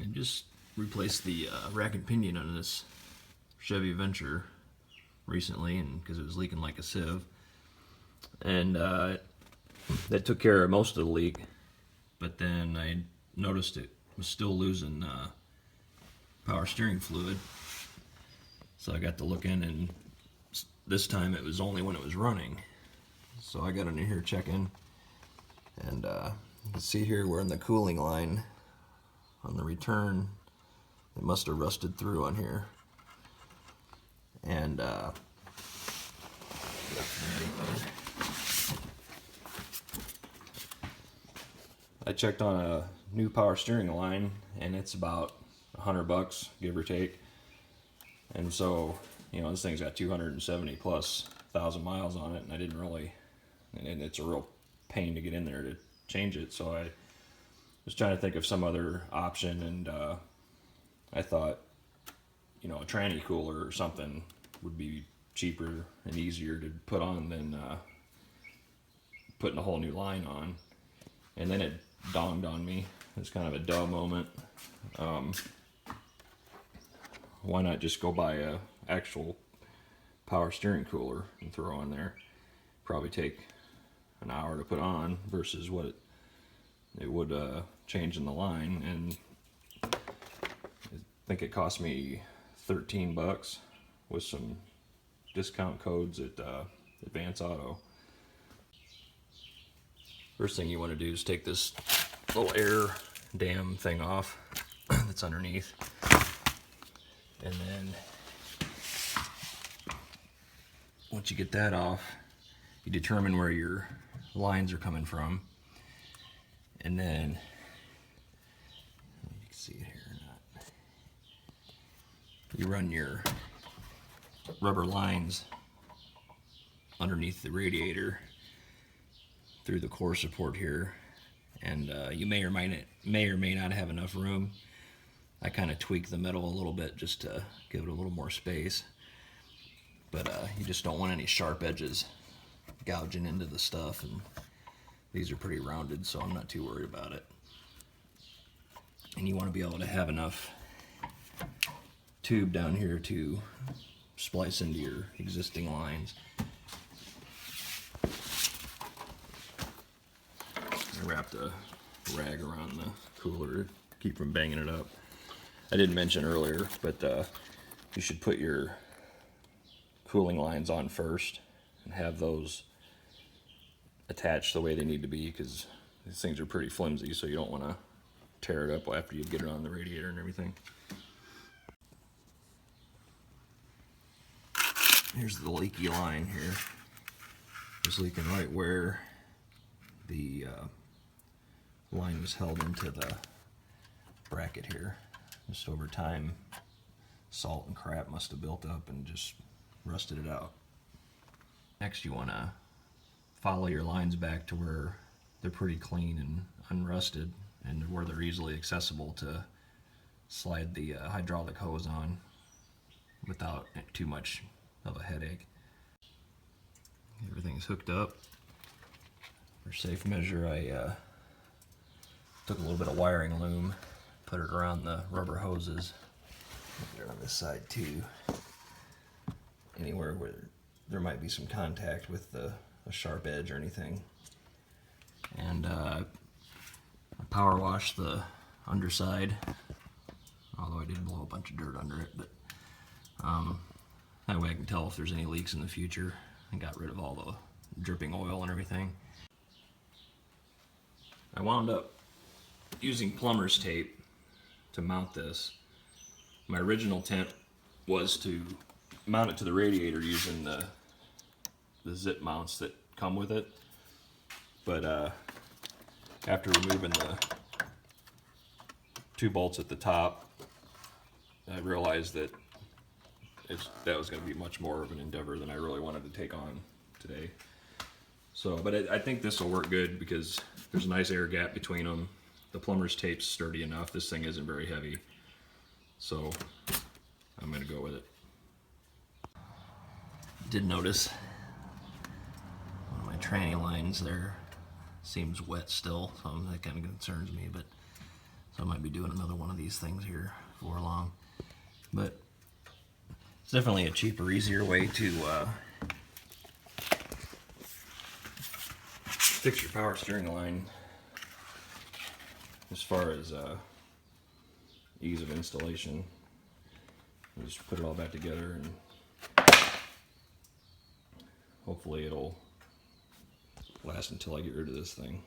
and just replaced the rack and pinion on this Chevy Venture recently, and because it was leaking like a sieve, and that took care of most of the leak. But then I noticed it was still losing power steering fluid, so I got to look in, and this time it was only when it was running. So I got under here checking, and you can see here we're in the cooling line on the return. It must have rusted through on here, and I checked on a new power steering line, and it's about $100, give or take. And so, you know, this thing's got 270,000+ miles on it, and I didn't really, and it's a real pain to get in there to change it. So I was trying to think of some other option, and I thought, you know, a tranny cooler or something would be cheaper and easier to put on than putting a whole new line on. And then it dawned on me, it's kind of a duh moment, why not just go buy a actual power steering cooler and throw on there? Probably take an hour to put on versus what it would change in the line. And I think it cost me $13 with some discount codes at Advance Auto. First thing you want to do is take this little air dam thing off that's underneath, and then once you get that off, you determine where your lines are coming from, and then you can see it here or not, you run your rubber lines underneath the radiator through the core support here, and you may or may not have enough room. I kind of tweak the metal a little bit just to give it a little more space, but you just don't want any sharp edges gouging into the stuff, and these are pretty rounded, so I'm not too worried about it. And you want to be able to have enough tube down here to splice into your existing lines. I wrapped a rag around the cooler to keep from banging it up. I didn't mention earlier, but you should put your cooling lines on first and have those attached the way they need to be, because these things are pretty flimsy, so you don't want to tear it up after you get it on the radiator and everything. Here's the leaky line here. It's leaking right where the line was held into the bracket here. Just over time, salt and crap must have built up and just rusted it out. Next, you want to follow your lines back to where they're pretty clean and unrusted, and where they're easily accessible to slide the hydraulic hose on without too much of a headache. Everything's hooked up. For safe measure, I took a little bit of wiring loom, put it around the rubber hoses. They're on this side too. Anywhere where there might be some contact with a sharp edge or anything. And I power washed the underside, although I did blow a bunch of dirt under it, but that way I can tell if there's any leaks in the future, and got rid of all the dripping oil and everything. I wound up using plumber's tape to mount this. My original intent was to mount it to the radiator using the zip mounts that come with it, but after removing the 2 bolts at the top, I realized that that was going to be much more of an endeavor than I really wanted to take on today. So, but I think this will work good because there's a nice air gap between them. The plumber's tape's sturdy enough. This thing isn't very heavy, so I'm going to go with it. Did notice one of my tranny lines there seems wet still, so that kind of concerns me, but So I might be doing another one of these things here before long. But it's definitely a cheaper, easier way to fix your power steering line as far as ease of installation. You just put it all back together and hopefully it'll last until I get rid of this thing.